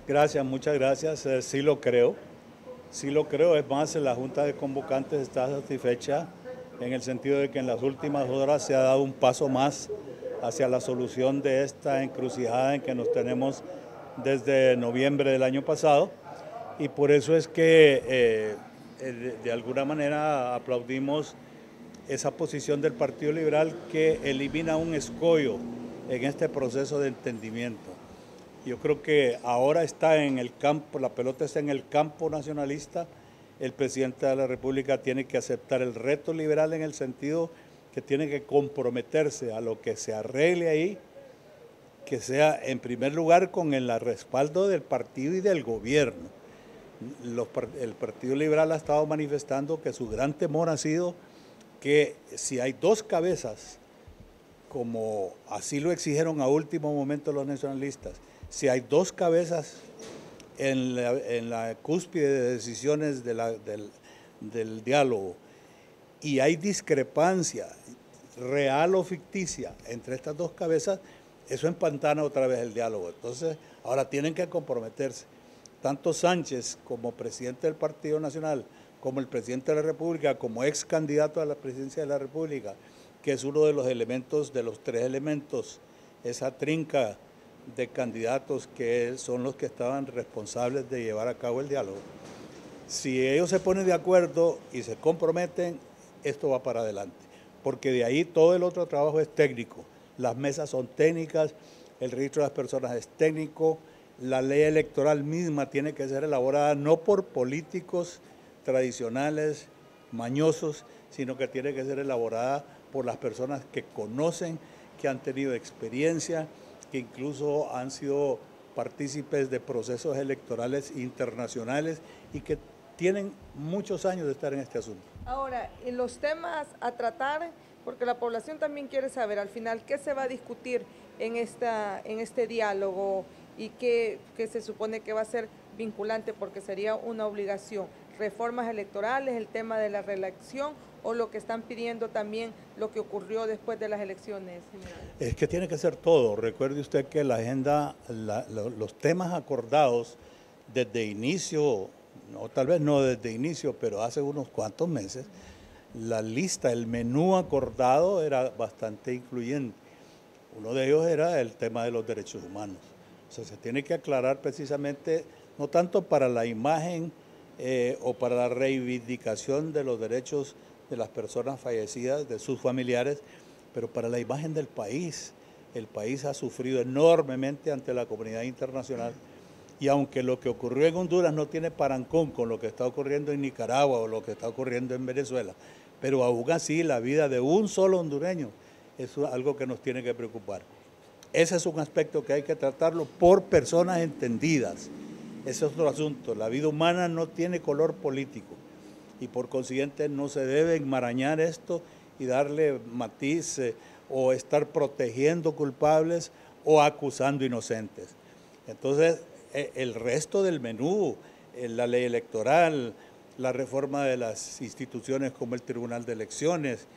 Gracias, muchas gracias. Sí lo creo. Sí lo creo. Es más, la Junta de Convocantes está satisfecha en el sentido de que en las últimas horas se ha dado un paso más hacia la solución de esta encrucijada en que nos tenemos desde noviembre del año pasado. Y por eso es que de alguna manera aplaudimos esa posición del Partido Liberal que elimina un escollo en este proceso de entendimiento. Yo creo que ahora está en el campo, la pelota está en el campo nacionalista. El presidente de la República tiene que aceptar el reto liberal en el sentido que tiene que comprometerse a lo que se arregle ahí, que sea en primer lugar con el respaldo del partido y del gobierno. El Partido Liberal ha estado manifestando que su gran temor ha sido que si hay dos cabezas, como así lo exigieron a último momento los nacionalistas, si hay dos cabezas en la cúspide de decisiones del diálogo y hay discrepancia real o ficticia entre estas dos cabezas, eso empantana otra vez el diálogo. Entonces, ahora tienen que comprometerse. Tanto Sánchez como presidente del Partido Nacional, como el presidente de la República, como ex candidato a la presidencia de la República, que es uno de los elementos, de los tres elementos, esa trinca de candidatos que son los que estaban responsables de llevar a cabo el diálogo. Si ellos se ponen de acuerdo y se comprometen, esto va para adelante, porque de ahí todo el otro trabajo es técnico. Las mesas son técnicas, el registro de las personas es técnico, la ley electoral misma tiene que ser elaborada no por políticos tradicionales, mañosos, sino que tiene que ser elaborada por las personas que conocen, que han tenido experiencia, que incluso han sido partícipes de procesos electorales internacionales y que tienen muchos años de estar en este asunto. Ahora, en los temas a tratar, porque la población también quiere saber al final qué se va a discutir en este diálogo y qué se supone que va a ser vinculante porque sería una obligación. Reformas electorales, el tema de la reelección o lo que están pidiendo también lo que ocurrió después de las elecciones generales. Es que tiene que ser todo. Recuerde usted que la agenda, los temas acordados desde inicio, no, tal vez no desde inicio, pero hace unos cuantos meses, la lista, el menú acordado era bastante incluyente. Uno de ellos era el tema de los derechos humanos. O sea, se tiene que aclarar precisamente, no tanto para la imagen o para la reivindicación de los derechos de las personas fallecidas, de sus familiares, pero para la imagen del país. El país ha sufrido enormemente ante la comunidad internacional y aunque lo que ocurrió en Honduras no tiene parangón con lo que está ocurriendo en Nicaragua o lo que está ocurriendo en Venezuela, pero aún así la vida de un solo hondureño es algo que nos tiene que preocupar. Ese es un aspecto que hay que tratarlo por personas entendidas. Ese es otro asunto. La vida humana no tiene color político y por consiguiente no se debe enmarañar esto y darle matiz o estar protegiendo culpables o acusando inocentes. Entonces, el resto del menú, la ley electoral, la reforma de las instituciones como el Tribunal de Elecciones,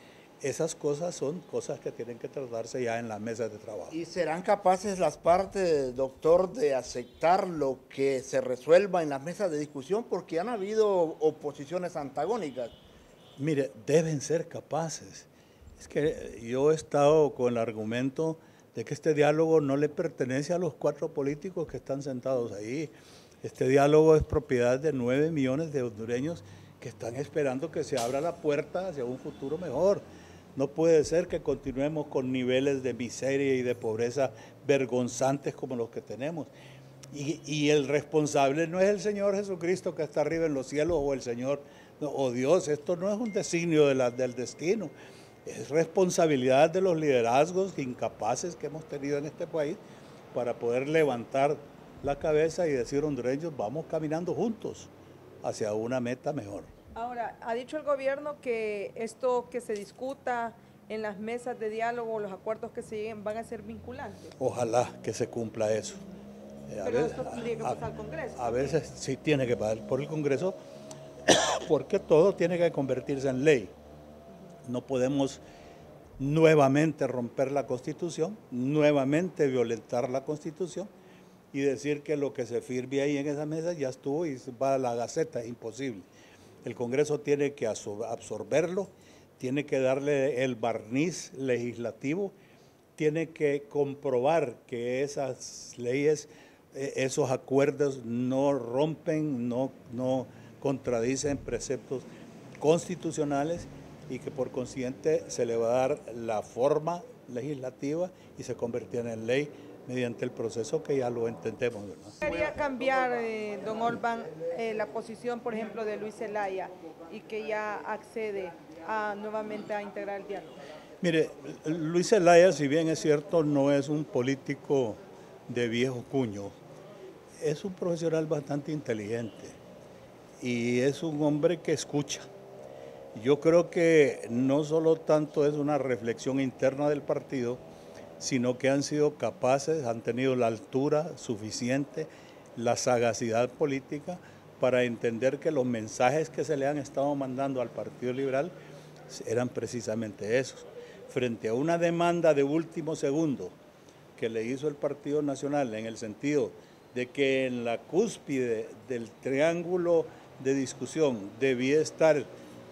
esas cosas son cosas que tienen que tratarse ya en las mesas de trabajo. ¿Y serán capaces las partes, doctor, de aceptar lo que se resuelva en las mesas de discusión? Porque han habido oposiciones antagónicas. Mire, deben ser capaces. Es que yo he estado con el argumento de que este diálogo no le pertenece a los 4 políticos que están sentados ahí. Este diálogo es propiedad de 9 millones de hondureños que están esperando que se abra la puerta hacia un futuro mejor. No puede ser que continuemos con niveles de miseria y de pobreza vergonzantes como los que tenemos. Y el responsable no es el Señor Jesucristo que está arriba en los cielos o el Señor o Dios. Esto no es un designio del destino. Es responsabilidad de los liderazgos incapaces que hemos tenido en este país para poder levantar la cabeza y decir, hondureños, vamos caminando juntos hacia una meta mejor. Ahora, ha dicho el gobierno que esto que se discuta en las mesas de diálogo, los acuerdos que se lleguen van a ser vinculantes. Ojalá que se cumpla eso. Pero esto tendría que pasar al Congreso. A veces sí tiene que pasar por el Congreso porque todo tiene que convertirse en ley. No podemos nuevamente romper la Constitución, nuevamente violentar la Constitución y decir que lo que se firme ahí en esa mesa ya estuvo y va a la Gaceta, es imposible. El Congreso tiene que absorberlo, tiene que darle el barniz legislativo, tiene que comprobar que esas leyes, esos acuerdos no rompen, no contradicen preceptos constitucionales y que por consiguiente se le va a dar la forma legislativa y se convertirá en ley mediante el proceso que ya lo entendemos, ¿verdad? ¿Quería cambiar, don Olban, la posición, por ejemplo, de Luis Zelaya y que ya accede nuevamente a integrar el diálogo? Mire, Luis Zelaya, si bien es cierto, no es un político de viejo cuño, es un profesional bastante inteligente y es un hombre que escucha. Yo creo que no solo tanto es una reflexión interna del partido, sino que han sido capaces, han tenido la altura suficiente, la sagacidad política para entender que los mensajes que se le han estado mandando al Partido Liberal eran precisamente esos. Frente a una demanda de último segundo que le hizo el Partido Nacional en el sentido de que en la cúspide del triángulo de discusión debía estar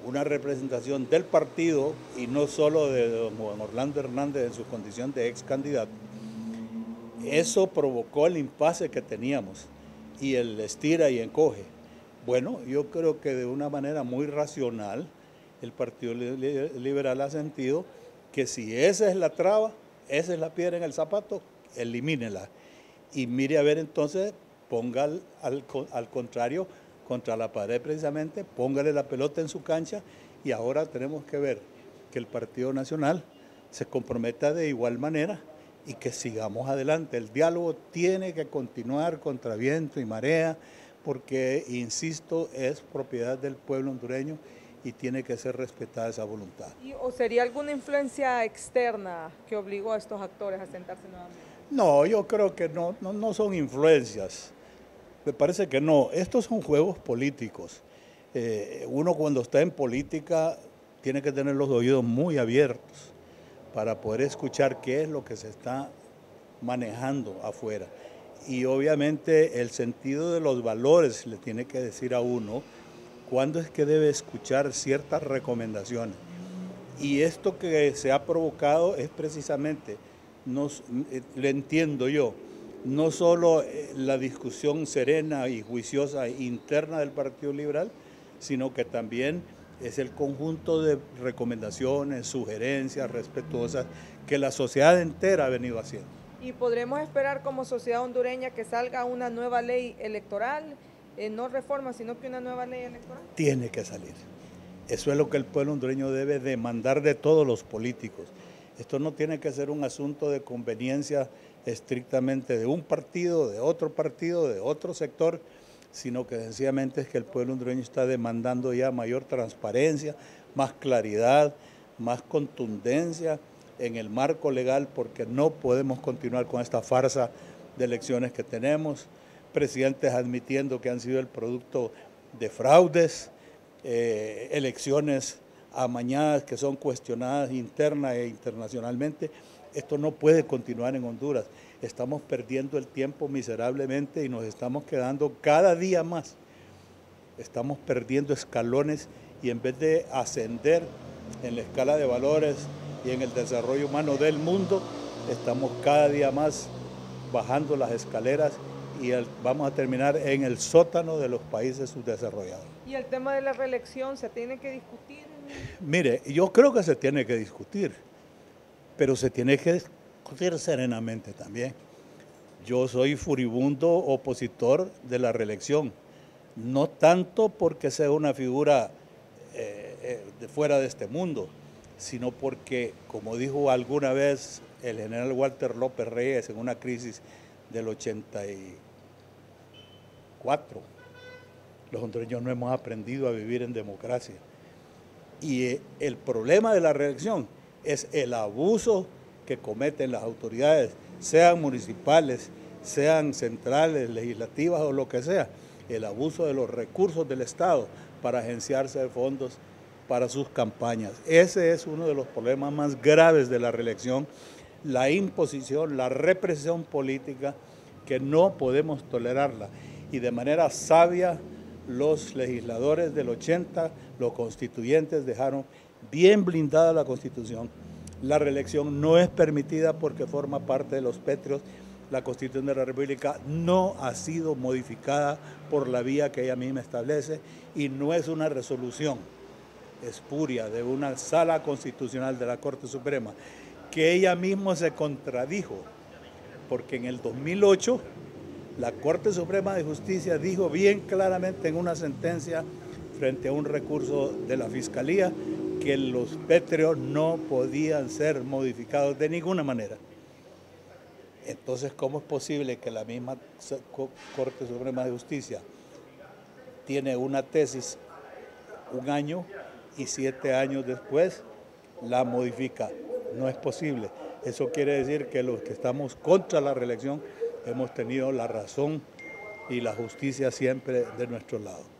una representación del partido y no solo de don Juan Orlando Hernández en su condición de ex candidato, eso provocó el impasse que teníamos y el estira y encoge. Bueno, yo creo que de una manera muy racional el Partido Liberal ha sentido que si esa es la traba, esa es la piedra en el zapato, elimínela. Y mire a ver entonces, ponga al contrario, contra la pared precisamente, póngale la pelota en su cancha y ahora tenemos que ver que el Partido Nacional se comprometa de igual manera y que sigamos adelante. El diálogo tiene que continuar contra viento y marea porque, insisto, es propiedad del pueblo hondureño y tiene que ser respetada esa voluntad. ¿O sería alguna influencia externa que obligó a estos actores a sentarse nuevamente? No, yo creo que no son influencias. Me parece que no. Estos son juegos políticos. Uno cuando está en política tiene que tener los oídos muy abiertos para poder escuchar qué es lo que se está manejando afuera. Y obviamente el sentido de los valores le tiene que decir a uno cuándo es que debe escuchar ciertas recomendaciones. Y esto que se ha provocado es precisamente, le entiendo yo, no solo la discusión serena y juiciosa interna del Partido Liberal, sino que también es el conjunto de recomendaciones, sugerencias respetuosas que la sociedad entera ha venido haciendo. ¿Y podremos esperar como sociedad hondureña que salga una nueva ley electoral, no reforma, sino que una nueva ley electoral? Tiene que salir. Eso es lo que el pueblo hondureño debe demandar de todos los políticos. Esto no tiene que ser un asunto de conveniencia estrictamente de un partido, de otro sector, sino que sencillamente es que el pueblo hondureño está demandando ya mayor transparencia, más claridad, más contundencia en el marco legal, porque no podemos continuar con esta farsa de elecciones que tenemos, presidentes admitiendo que han sido el producto de fraudes, elecciones amañadas que son cuestionadas interna e internacionalmente. Esto no puede continuar en Honduras. Estamos perdiendo el tiempo miserablemente y nos estamos quedando cada día más. Estamos perdiendo escalones y en vez de ascender en la escala de valores y en el desarrollo humano del mundo, estamos cada día más bajando las escaleras y vamos a terminar en el sótano de los países subdesarrollados. ¿Y el tema de la reelección se tiene que discutir? Mire, yo creo que se tiene que discutir, pero se tiene que discutir serenamente también. Yo soy furibundo opositor de la reelección, no tanto porque sea una figura de fuera de este mundo, sino porque, como dijo alguna vez el general Walter López Reyes en una crisis del 84, los hondureños no hemos aprendido a vivir en democracia. Y el problema de la reelección es el abuso que cometen las autoridades, sean municipales, sean centrales, legislativas o lo que sea, el abuso de los recursos del Estado para agenciarse de fondos para sus campañas. Ese es uno de los problemas más graves de la reelección, la imposición, la represión política que no podemos tolerarla. Y de manera sabia, los legisladores del 80, los constituyentes, dejaron bien blindada la Constitución. La reelección no es permitida porque forma parte de los pétreos. La Constitución de la República no ha sido modificada por la vía que ella misma establece y no es una resolución espuria de una sala constitucional de la Corte Suprema, que ella misma se contradijo, porque en el 2008 la Corte Suprema de Justicia dijo bien claramente en una sentencia frente a un recurso de la Fiscalía que los pétreos no podían ser modificados de ninguna manera. Entonces, ¿cómo es posible que la misma Corte Suprema de Justicia tiene una tesis un año y 7 años después la modifica? No es posible. Eso quiere decir que los que estamos contra la reelección hemos tenido la razón y la justicia siempre de nuestro lado.